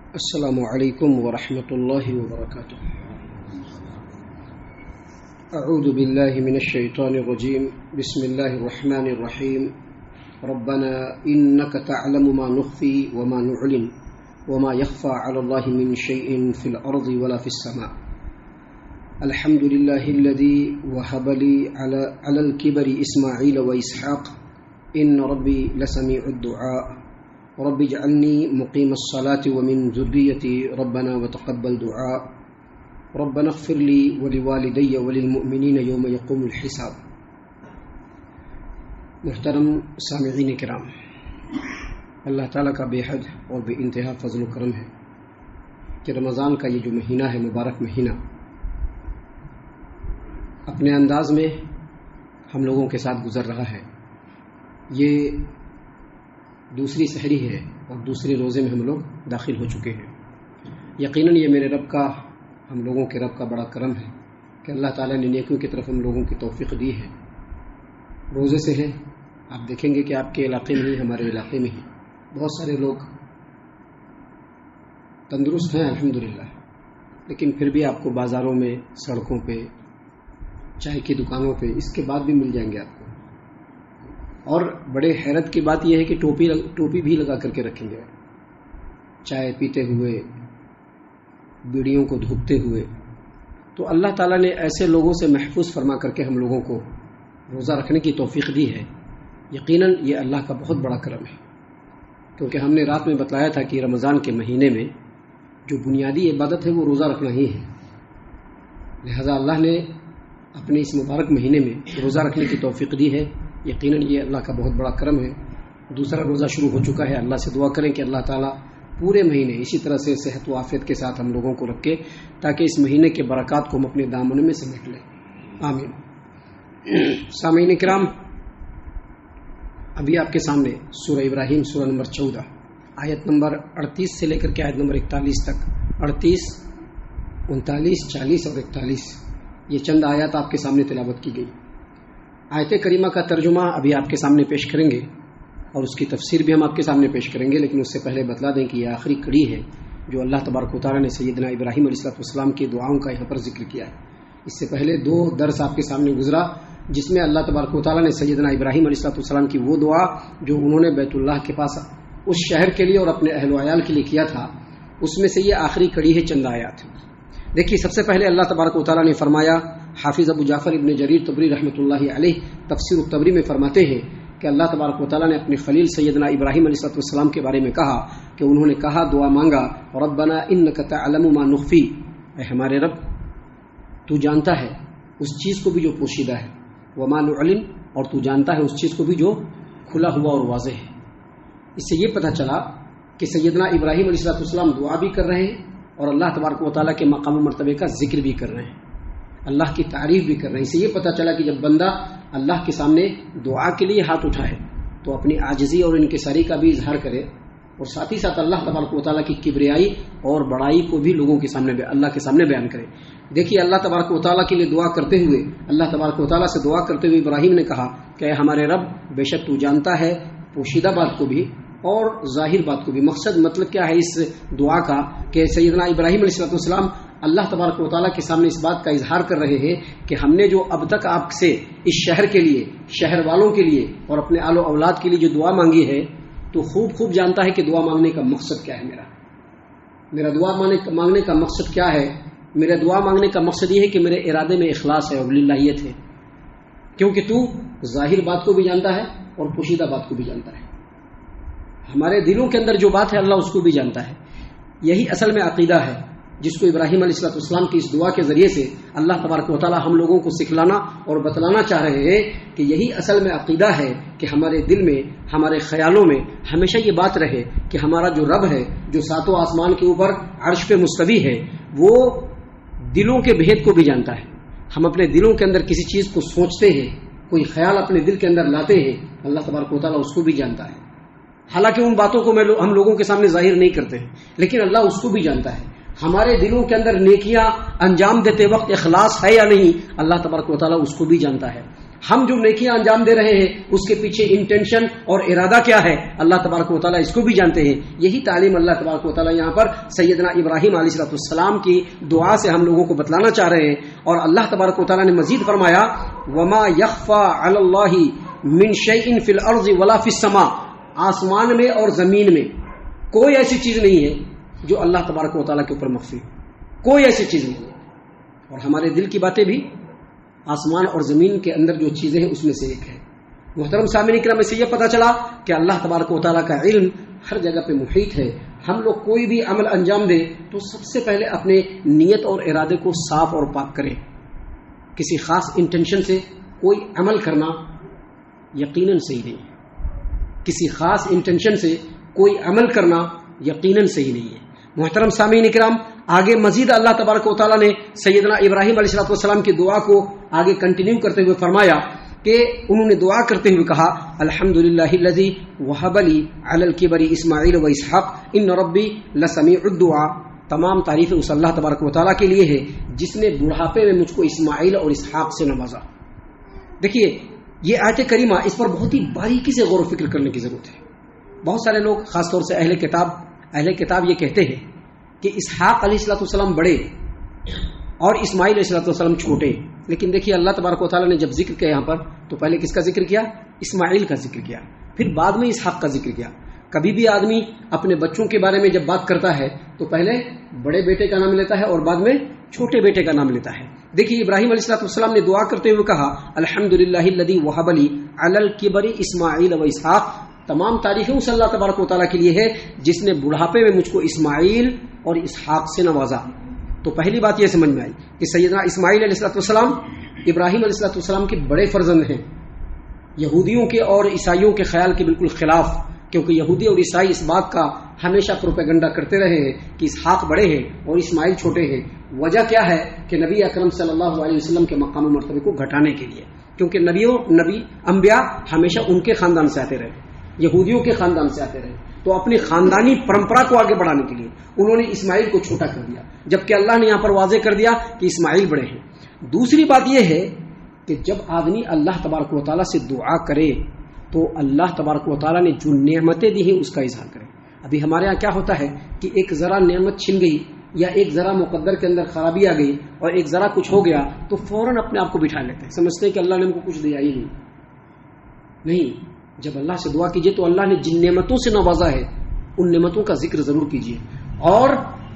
السلام علیکم ورحمۃ اللہ وبرکاتہ۔ اعوذ باللہ من الشیطان الرجیم، بسم اللہ الرحمن الرحیم۔ ربنا انک تعلم ما نخفی وما نعلن وما يخفى على الله من شيء في الارض ولا في السماء۔ الحمد لله الذي وهب لي على الكبر اسماعيل واسحاق ان ربي لسميع الدعاء۔ رب اجعلني مقيم الصلاة ومن ذريتي ربنا وتقبل دعاء۔ ربنا اغفر لي ولوالدي وللمؤمنين يوم يقوم الحساب۔ محترم سامعین کرام، اللہ تعالیٰ کا بے حد اور بے انتہا فضل و کرم ہے کہ رمضان کا یہ جو مہینہ ہے، مبارک مہینہ، اپنے انداز میں ہم لوگوں کے ساتھ گزر رہا ہے۔ یہ دوسری سحری ہے اور دوسرے روزے میں ہم لوگ داخل ہو چکے ہیں۔ یقیناً یہ میرے رب کا، ہم لوگوں کے رب کا بڑا کرم ہے کہ اللہ تعالیٰ نے نیکیوں کی طرف ہم لوگوں کی توفیق دی ہے۔ روزے سے ہے، آپ دیکھیں گے کہ آپ کے علاقے میں ہی، ہمارے علاقے میں ہی بہت سارے لوگ تندرست ہیں الحمدللہ، لیکن پھر بھی آپ کو بازاروں میں، سڑکوں پہ، چائے کی دکانوں پہ اس کے بعد بھی مل جائیں گے آپ کو۔ اور بڑے حیرت کی بات یہ ہے کہ ٹوپی بھی لگا کر کے رکھیں گے، چائے پیتے ہوئے، بیڑیوں کو دھوپتے ہوئے۔ تو اللہ تعالیٰ نے ایسے لوگوں سے محفوظ فرما کر کے ہم لوگوں کو روزہ رکھنے کی توفیق دی ہے۔ یقیناً یہ اللہ کا بہت بڑا کرم ہے، کیونکہ ہم نے رات میں بتلایا تھا کہ رمضان کے مہینے میں جو بنیادی عبادت ہے وہ روزہ رکھنا ہی ہے۔ لہذا اللہ نے اپنے اس مبارک مہینے میں روزہ رکھنے کی توفیق دی ہے۔ یقیناً یہ اللہ کا بہت بڑا کرم ہے۔ دوسرا روزہ شروع ہو چکا ہے، اللہ سے دعا کریں کہ اللہ تعالیٰ پورے مہینے اسی طرح سے صحت و عافیت کے ساتھ ہم لوگوں کو رکھے، تاکہ اس مہینے کے برکات کو ہم اپنے دامن میں سمیٹ لیں، آمین۔ سامعین کرام، ابھی آپ کے سامنے سورہ ابراہیم، سورہ نمبر 14، آیت نمبر 38 سے لے کر کے آیت نمبر 41 تک، 38، 39، 40 اور 41، یہ چند آیات آپ کے سامنے تلاوت کی گئی۔ آیت کریمہ کا ترجمہ ابھی آپ کے سامنے پیش کریں گے اور اس کی تفسیر بھی ہم آپ کے سامنے پیش کریں گے، لیکن اس سے پہلے بتلا دیں کہ یہ آخری کڑی ہے جو اللہ تبارک و تعالیٰ نے سیدنا ابراہیم علیہ السلام کی دعاؤں کا یہاں پر ذکر کیا ہے۔ اس سے پہلے 2 درس آپ کے سامنے گزرا جس میں اللہ تبارک و تعالیٰ نے سیدنا ابراہیم علیہ السلام کی وہ دعا جو انہوں نے بیت اللہ کے پاس اس شہر کے لیے اور اپنے اہل و عیال کے لیے کیا تھا، اس میں سے یہ آخری کڑی ہے، چند آیات۔ دیکھیے، سب سے پہلے اللہ تبارک و تعالیٰ نے فرمایا، حافظ ابو جعفر ابن جریر طبری رحمۃ اللہ علیہ تفسیر الطبری میں فرماتے ہیں کہ اللہ تبارک و تعالیٰ نے اپنے خلیل سیدنا ابراہیم علیہ السلام کے بارے میں کہا کہ انہوں نے کہا، دعا مانگا، ربنا انک تعلم ما نخفی، اے ہمارے رب تو جانتا ہے اس چیز کو بھی جو پوشیدہ ہے، وما نعلن، اور تو جانتا ہے اس چیز کو بھی جو کھلا ہوا اور واضح ہے۔ اس سے یہ پتہ چلا کہ سیدنا ابراہیم علیہ السلام دعا بھی کر رہے ہیں اور اللہ تبارک و تعالیٰ کے مقام و مرتبے کا ذکر بھی کر رہے ہیں، اللہ کی تعریف بھی کر رہے ہیں۔ اس سے یہ پتہ چلا کہ جب بندہ اللہ کے سامنے دعا کے لیے ہاتھ اٹھائے تو اپنی عاجزی اور انکساری کا بھی اظہار کرے، اور ساتھ ہی ساتھ اللہ تبارک و تعالیٰ کی کبریائی اور بڑائی کو بھی لوگوں کے سامنے، اللہ کے سامنے بیان کرے۔ دیکھیے، اللہ تبارک و تعالیٰ کے لیے دعا کرتے ہوئے، اللہ تبارک و تعالیٰ سے دعا کرتے ہوئے ابراہیم نے کہا کہ اے ہمارے رب، بے شک تو جانتا ہے پوشیدہ بات کو بھی اور ظاہر بات کو بھی۔ مطلب کیا ہے اس دعا کا کہ سیدنا ابراہیم علیہ السلام اللہ تبارک و تعالیٰ کے سامنے اس بات کا اظہار کر رہے ہیں کہ ہم نے جو اب تک آپ سے اس شہر کے لیے، شہر والوں کے لیے اور اپنے آل و اولاد کے لیے جو دعا مانگی ہے، تو خوب جانتا ہے کہ دعا مانگنے کا مقصد کیا ہے۔ میرا دعا مانگنے کا مقصد کیا ہے؟ میرا دعا مانگنے کا مقصد یہ ہے کہ میرے ارادے میں اخلاص ہے اور للہیت ہے، کیونکہ تو ظاہر بات کو بھی جانتا ہے اور پوشیدہ بات کو بھی جانتا ہے۔ ہمارے دلوں کے اندر جو بات ہے اللہ اس کو بھی جانتا ہے۔ یہی اصل میں عقیدہ ہے جس کو ابراہیم علیہ السلام کی اس دعا کے ذریعے سے اللہ تبارک و تعالیٰ ہم لوگوں کو سکھلانا اور بتلانا چاہ رہے ہیں کہ یہی اصل میں عقیدہ ہے کہ ہمارے دل میں، ہمارے خیالوں میں ہمیشہ یہ بات رہے کہ ہمارا جو رب ہے، جو ساتوں آسمان کے اوپر عرش پہ مستوی ہے، وہ دلوں کے بھید کو بھی جانتا ہے۔ ہم اپنے دلوں کے اندر کسی چیز کو سوچتے ہیں، کوئی خیال اپنے دل کے اندر لاتے ہیں، اللہ تبارک و تعالیٰ اس کو بھی جانتا ہے۔ حالانکہ ان باتوں کو ہم لوگوں کے سامنے ظاہر نہیں کرتے ہیں، لیکن اللہ اس کو بھی جانتا ہے۔ ہمارے دلوں کے اندر نیکیاں انجام دیتے وقت اخلاص ہے یا نہیں، اللہ تبارک و تعالیٰ اس کو بھی جانتا ہے۔ ہم جو نیکیاں انجام دے رہے ہیں اس کے پیچھے انٹینشن اور ارادہ کیا ہے اللہ تبارک و تعالیٰ اس کو بھی جانتے ہیں. یہی تعلیم اللہ تبارک و تعالیٰ یہاں پر سیدنا ابراہیم علیہ السلام کی دعا سے ہم لوگوں کو بتلانا چاہ رہے ہیں. اور اللہ تبارک و تعالیٰ نے مزید فرمایا وما یخفی علی اللہ من شیء فی الارض ولا فی السماء، آسمان میں اور زمین میں کوئی ایسی چیز نہیں ہے جو اللہ تبارک و تعالیٰ کے اوپر مخفی ہے، کوئی ایسی چیز نہیں ہے. اور ہمارے دل کی باتیں بھی آسمان اور زمین کے اندر جو چیزیں ہیں اس میں سے ایک ہے. محترم سامعین کرام، اس سے یہ پتہ چلا کہ اللہ تبارک و تعالیٰ کا علم ہر جگہ پہ محیط ہے. ہم لوگ کوئی بھی عمل انجام دیں تو سب سے پہلے اپنے نیت اور ارادے کو صاف اور پاک کریں. کسی خاص انٹینشن سے کوئی عمل کرنا یقیناً صحیح نہیں ہے. کسی خاص انٹینشن سے کوئی عمل کرنا یقیناً صحیح نہیں ہے. محترم سامعین کرام، آگے مزید اللہ تبارک و تعالیٰ نے سیدنا ابراہیم علیہ السلام کی دعا کو آگے کنٹینیو کرتے ہوئے فرمایا کہ انہوں نے دعا کرتے ہوئے کہا الحمدللہ الذی وہب لی علی الکبر اسماعیل و اسحاق ان ربی لسمیع الدعاء. تمام تعریفیں اس اللہ تبارک و تعالیٰ کے لیے ہے جس نے بڑھاپے میں مجھ کو اسماعیل اور اسحاق سے نوازا. دیکھیے یہ آیت کریمہ، اس پر بہت ہی باریکی سے غور و فکر کرنے کی ضرورت ہے. بہت سارے لوگ خاص طور سے اہل کتاب یہ کہتے ہیں کہ اسحاق علیہ السلام بڑے اور اسماعیل علیہ السلام چھوٹے. لیکن دیکھیے اللہ تبارک و تعالیٰ نے جب ذکر کیا یہاں پر تو پہلے کس کا ذکر کیا؟ اسماعیل کا ذکر کیا، پھر بعد میں اسحاق کا ذکر کیا. کبھی بھی آدمی اپنے بچوں کے بارے میں جب بات کرتا ہے تو پہلے بڑے بیٹے کا نام لیتا ہے اور بعد میں چھوٹے بیٹے کا نام لیتا ہے. دیکھیے ابراہیم علیہ السلام نے دعا کرتے ہوئے کہا الحمدللہ الذی وہب لی علی الکبر اسماعیل و اسحاق. تمام تعریفیں اس اللہ تبارک و تعالیٰ کے لیے ہے جس نے بڑھاپے میں مجھ کو اسماعیل اور اسحاق سے نوازا. تو پہلی بات یہ سمجھ میں آئی کہ سیدنا اسماعیل علیہ السلام ابراہیم علیہ السلام کے بڑے فرزند ہیں، یہودیوں کے اور عیسائیوں کے خیال کے بالکل خلاف. کیونکہ یہودی اور عیسائی اس بات کا ہمیشہ پروپیگنڈا کرتے رہے ہیں کہ اسحاق بڑے ہیں اور اسماعیل چھوٹے ہیں. وجہ کیا ہے کہ نبی اکرم صلی اللہ علیہ وسلم کے مقام و مرتبے کو گھٹانے کے لیے. کیونکہ انبیاء ہمیشہ ان کے خاندان سے آتے رہے، یہودیوں کے خاندان سے آتے رہے، تو اپنی خاندانی پرمپرا کو آگے بڑھانے کے لیے انہوں نے اسماعیل کو چھوٹا کر دیا، جبکہ اللہ نے یہاں پر واضح کر دیا کہ اسماعیل بڑے ہیں. دوسری بات یہ ہے کہ جب آدمی اللہ تبارک و تعالیٰ سے دعا کرے تو اللہ تبارک و تعالیٰ نے جو نعمتیں دی ہیں اس کا اظہار کرے. ابھی ہمارے ہاں کیا ہوتا ہے کہ ایک ذرا نعمت چھن گئی یا ایک ذرا مقدر کے اندر خرابی آ گئی اور ایک ذرا کچھ ہو گیا تو فوراً اپنے آپ کو بٹھا لیتے ہیں، سمجھتے ہیں کہ اللہ نے ہم کو کچھ دیا ہی نہیں. جب اللہ سے دعا کیجئے تو اللہ نے جن نعمتوں سے نوازا ہے ان نعمتوں کا ذکر ضرور کیجئے. اور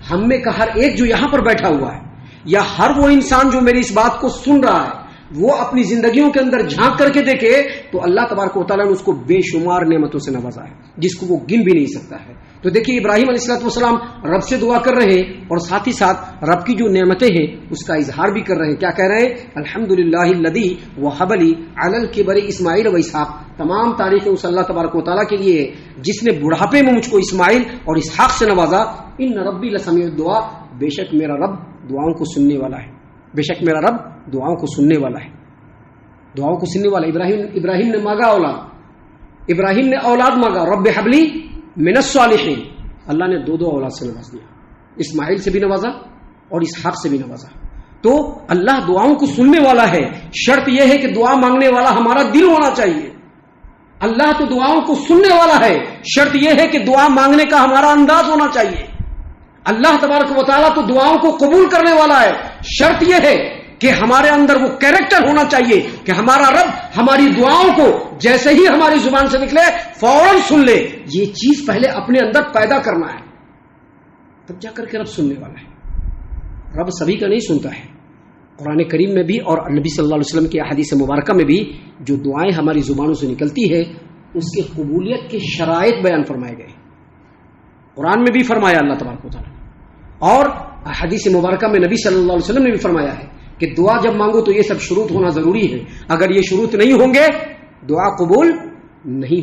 ہم میں کا ہر ایک جو یہاں پر بیٹھا ہوا ہے یا ہر وہ انسان جو میری اس بات کو سن رہا ہے وہ اپنی زندگیوں کے اندر جھانک کر کے دیکھے تو اللہ تبارک و تعالیٰ نے اس کو بے شمار نعمتوں سے نوازا ہے جس کو وہ گن بھی نہیں سکتا ہے. تو دیکھیے ابراہیم علیہ السلام رب سے دعا کر رہے ہیں اور ساتھ ہی ساتھ رب کی جو نعمتیں ہیں اس کا اظہار بھی کر رہے ہیں. کیا کہہ رہے ہیں؟ الحمدللہ الذی وہب لی علی الکبر اسماعیل و اسحاق. تمام تعریفیں اس اللہ تبارک و تعالیٰ کے لیے ہے جس نے بڑھاپے میں مجھ کو اسماعیل اور اسحاق سے نوازا. ان ربی لسمیع الدعاء. بے شک میرا رب دعاؤں کو سننے والا ہے، بے شک میرا رب دعاؤں کو سننے والا ہے، دعاؤں کو سننے والا. ابراہیم نے مانگا اولاد، ابراہیم نے اولاد مانگا. رب حبلی من الصالحین. اللہ نے دو اولاد سے نواز دیا، اسماعیل سے بھی نوازا اور اسحاق سے بھی نوازا. تو اللہ دعاؤں کو سننے والا ہے. شرط یہ ہے کہ دعا مانگنے والا ہمارا دل ہونا چاہیے. اللہ تو دعاؤں کو سننے والا ہے، شرط یہ ہے کہ دعا مانگنے کا ہمارا انداز ہونا چاہیے. اللہ تبارک و تعالیٰ تو دعاؤں کو قبول کرنے والا ہے، شرط یہ ہے کہ ہمارے اندر وہ کیریکٹر ہونا چاہیے کہ ہمارا رب ہماری دعاؤں کو جیسے ہی ہماری زبان سے نکلے فوراً سن لے. یہ چیز پہلے اپنے اندر پیدا کرنا ہے، تب جا کر کے رب سننے والا ہے. رب سبھی کا نہیں سنتا ہے. قرآن کریم میں بھی اور نبی صلی اللہ علیہ وسلم کی احادیث مبارکہ میں بھی جو دعائیں ہماری زبانوں سے نکلتی ہے اس کی قبولیت کے شرائط بیان فرمائے گئے. قرآن میں بھی فرمایا اللہ تبارک و تعالیٰ اور حدیث مبارکہ میں نبی صلی اللہ علیہ وسلم نے بھی فرمایا ہے کہ دعا جب مانگو تو یہ سب شروط ہونا ضروری ہے. اگر یہ شروط نہیں ہوں گے دعا قبول نہیں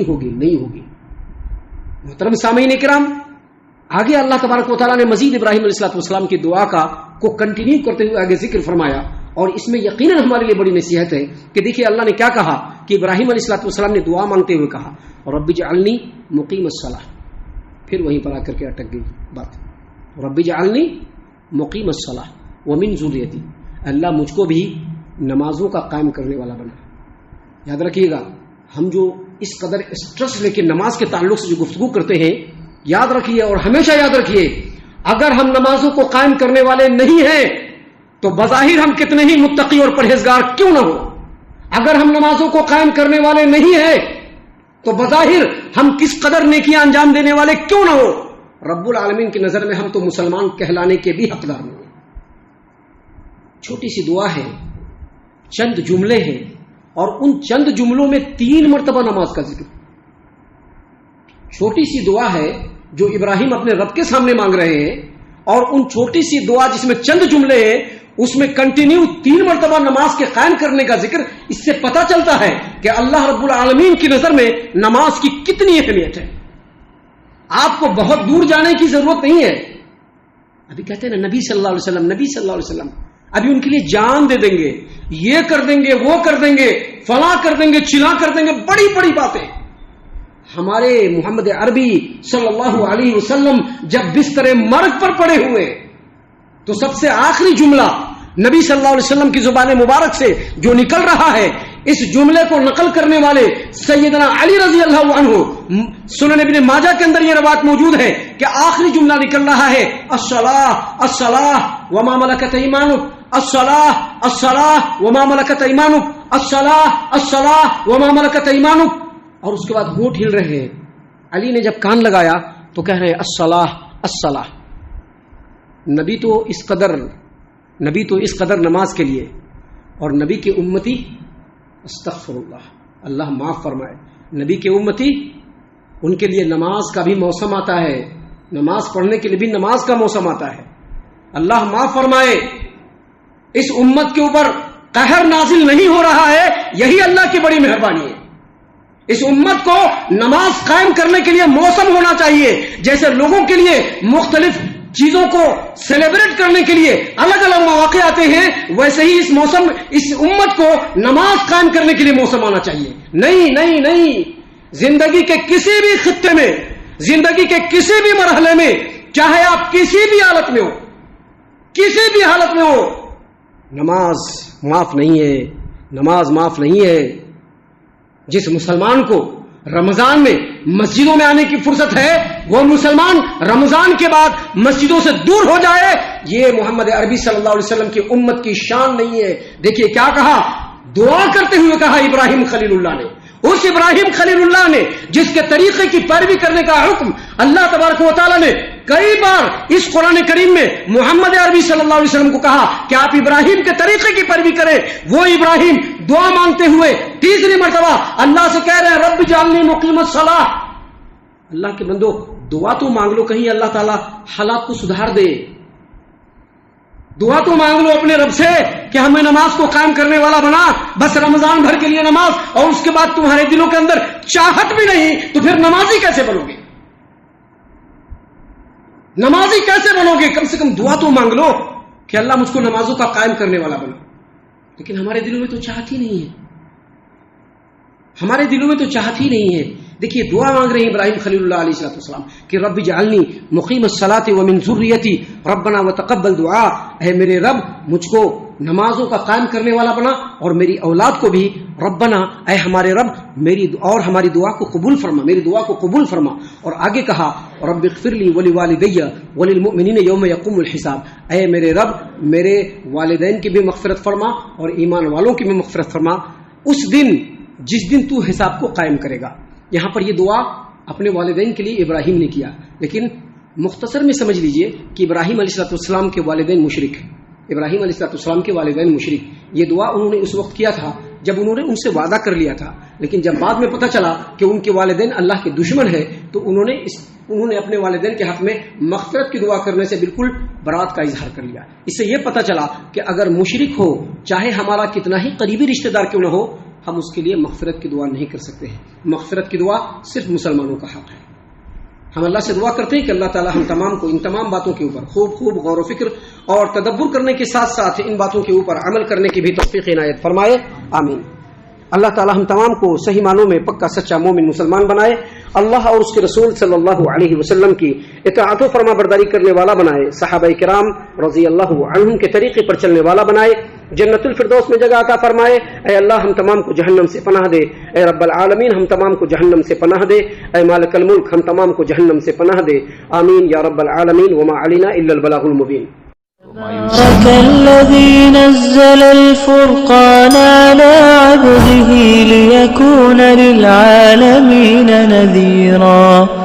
ہوگی. محترم سامعین کرام، آگے اللہ تبارک و تعالیٰ نے مزید ابراہیم علیہ السلام کی دعا کو کنٹینیو کرتے ہوئے آگے ذکر فرمایا. اور اس میں یقیناً ہمارے لیے بڑی نصیحت ہے کہ دیکھیے اللہ نے کیا کہا کہ ابراہیم علیہ السلام نے دعا مانگتے ہوئے کہا رب اجعلنی مقیم الصلاۃ. پھر وہیں پر آ کر کے اٹک گئی بات. رب اجعلنی مقیم الصلاۃ ومن ذریتی. اللہ مجھ کو بھی نمازوں کا قائم کرنے والا بنا. یاد رکھیے گا, ہم جو اس قدر اسٹریس لے کے نماز کے تعلق سے جو گفتگو کرتے ہیں, یاد رکھیے اور ہمیشہ یاد رکھیے, اگر ہم نمازوں کو قائم کرنے والے نہیں ہیں تو بظاہر ہم کتنے ہی متقی اور پرہیزگار کیوں نہ ہو, اگر ہم نمازوں کو قائم کرنے والے نہیں ہیں تو بظاہر ہم کس قدر نیکیاں انجام دینے والے کیوں نہ ہو, رب العالمین کی نظر میں ہم تو مسلمان کہلانے کے بھی حقدار نہیں ہیں. چھوٹی سی دعا ہے, چند جملے ہیں, اور ان چند جملوں میں 3 مرتبہ نماز کا ذکر. چھوٹی سی دعا ہے جو ابراہیم اپنے رب کے سامنے مانگ رہے ہیں, اور ان چھوٹی سی دعا جس میں چند جملے ہیں اس میں کنٹینیو 3 مرتبہ نماز کے قائم کرنے کا ذکر. اس سے پتہ چلتا ہے کہ اللہ رب العالمین کی نظر میں نماز کی کتنی اہمیت ہے. آپ کو بہت دور جانے کی ضرورت نہیں ہے. ابھی کہتے ہیں نا نبی صلی اللہ علیہ وسلم, نبی صلی اللہ علیہ وسلم, ابھی ان کے لیے جان دے دیں گے, یہ کر دیں گے, وہ کر دیں گے, فلاں کر دیں گے, چلا کر دیں گے, بڑی بڑی باتیں. ہمارے محمد عربی صلی اللہ علیہ وسلم جب بستر مرگ پر پڑے ہوئے تو سب سے آخری جملہ نبی صلی اللہ علیہ وسلم کی زبان مبارک سے جو نکل رہا ہے, اس جملے کو نقل کرنے والے سیدنا علی رضی اللہ عنہ, سنن ابن ماجہ کے اندر یہ روایت موجود ہے کہ آخری جملہ نکل رہا ہے الصلاۃ الصلاۃ وما ملکت ایمانک, الصلاۃ الصلاۃ وما ملکت ایمانک, الصلاۃ الصلاۃ وما ملکت ایمانک. اور اس کے بعد ہونٹ ہل رہے ہیں. علی نے جب کان لگایا تو کہہ رہے ہیں الصلاۃ الصلاۃ. نبی تو اس قدر نماز کے لیے, اور نبی کی امتی, استغفر اللہ, اللہ معاف فرمائے, نبی کے امتی ان کے لیے نماز کا بھی موسم آتا ہے, نماز پڑھنے کے لیے بھی نماز کا موسم آتا ہے. اللہ معاف فرمائے, اس امت کے اوپر قہر نازل نہیں ہو رہا ہے, یہی اللہ کی بڑی مہربانی ہے. اس امت کو نماز قائم کرنے کے لیے موسم ہونا چاہیے. جیسے لوگوں کے لیے مختلف چیزوں کو سیلیبریٹ کرنے کے لیے الگ الگ مواقع آتے ہیں, ویسے ہی اس امت کو نماز قائم کرنے کے لیے موسم آنا چاہیے. نہیں نہیں نہیں, زندگی کے کسی بھی خطے میں, زندگی کے کسی بھی مرحلے میں, چاہے آپ کسی بھی حالت میں ہو, کسی بھی حالت میں ہو, نماز معاف نہیں ہے, نماز معاف نہیں ہے. جس مسلمان کو رمضان میں مسجدوں میں آنے کی فرصت ہے, وہ مسلمان رمضان کے بعد مسجدوں سے دور ہو جائے, یہ محمد عربی صلی اللہ علیہ وسلم کی امت کی شان نہیں ہے. دیکھیے کیا کہا, دعا کرتے ہوئے کہا ابراہیم خلیل اللہ نے, اس ابراہیم خلیل اللہ نے جس کے طریقے کی پیروی کرنے کا حکم اللہ تبارک و تعالیٰ نے کئی بار اس قرآن کریم میں محمد عربی صلی اللہ علیہ وسلم کو کہا کہ آپ ابراہیم کے طریقے کی پیروی کریں. وہ ابراہیم دعا مانگتے ہوئے تیسری مرتبہ اللہ سے کہہ رہے ہیں رب جعلنی مقیم الصلاۃ. اللہ کے بندو, دعا تو مانگ لو, کہیں اللہ تعالیٰ حالات کو سدھار دے. دعا تو مانگ لو اپنے رب سے کہ ہمیں نماز کو قائم کرنے والا بنا, بس رمضان بھر کے لیے نماز, اور اس کے بعد تمہارے دلوں کے اندر چاہت بھی نہیں تو پھر نمازی کیسے بنو گے, نمازی کیسے بنو گے؟ کم سے کم دعا تو مانگ لو کہ اللہ مجھ کو نمازوں کا قائم کرنے والا بنا. لیکن ہمارے دلوں میں تو چاہت ہی نہیں ہے, ہمارے دلوں میں تو چاہت ہی نہیں ہے. دیکھیے دعا مانگ رہے ہیں ابراہیم خلیل اللہ علیہ السلام کہ رب جعلنی مقیم الصلاۃ ومن ذریتی ربنا وتقبل دعا. اے میرے رب مجھ کو نمازوں کا قائم کرنے والا بنا, اور میری اولاد کو بھی ربنا, اے ہمارے رب میری اور ہماری دعا کو قبول فرما, میری دعا کو قبول فرما. اور آگے کہا رب اغفر لی ولوالدی وللمؤمنین یوم یقوم الحساب. اے میرے رب میرے والدین کی بھی مغفرت فرما اور ایمان والوں کی بھی مغفرت فرما اس دن جس دن تو حساب کو قائم کرے گا. یہاں پر یہ دعا اپنے والدین کے لیے ابراہیم نے کیا, لیکن مختصر میں سمجھ لیجئے کہ ابراہیم علیہ السلام کے والدین مشرک ہیں. ابراہیم علیہ السلام کے والدین مشرک. یہ دعا انہوں نے اس وقت کیا تھا جب انہوں نے ان سے وعدہ کر لیا تھا, لیکن جب بعد میں پتہ چلا کہ ان کے والدین اللہ کے دشمن ہیں تو انہوں نے اپنے والدین کے حق میں مغفرت کی دعا کرنے سے بالکل برات کا اظہار کر لیا. اس سے یہ پتہ چلا کہ اگر مشرک ہو, چاہے ہمارا کتنا ہی قریبی رشتہ دار کیوں نہ ہو, ہم اس کے لیے مغفرت کی دعا نہیں کر سکتے ہیں. مغفرت کی دعا صرف مسلمانوں کا حق ہے. ہم اللہ سے دعا کرتے ہیں کہ اللہ تعالی ہم تمام کو ان تمام باتوں کے اوپر خوب غور و فکر اور تدبر کرنے کے ساتھ ساتھ ان باتوں کے اوپر عمل کرنے کی بھی توفیق عنایت فرمائے. آمین. اللہ تعالی ہم تمام کو صحیح معنوں میں پکا سچا مومن مسلمان بنائے، اللہ اور اس کے رسول صلی اللہ علیہ وسلم کی اطاعت و فرما برداری کرنے والا بنائے، صحابہ کرام رضی اللہ عنہم کے طریقے پر چلنے والا بنائے، جنت الفردوس میں جگہ عطا فرمائے۔ اے اللہ ہم تمام کو جہنم سے پناہ دے، اے رب العالمین ہم تمام کو جہنم سے پناہ دے، اے مالک الملک ہم تمام کو جہنم سے پناہ دے، آمین یا رب العالمین، وما علینا الا البلاغ المبین۔ تبارك الذي نزل الفرقان على عبده ليكون للعالمين نذيرا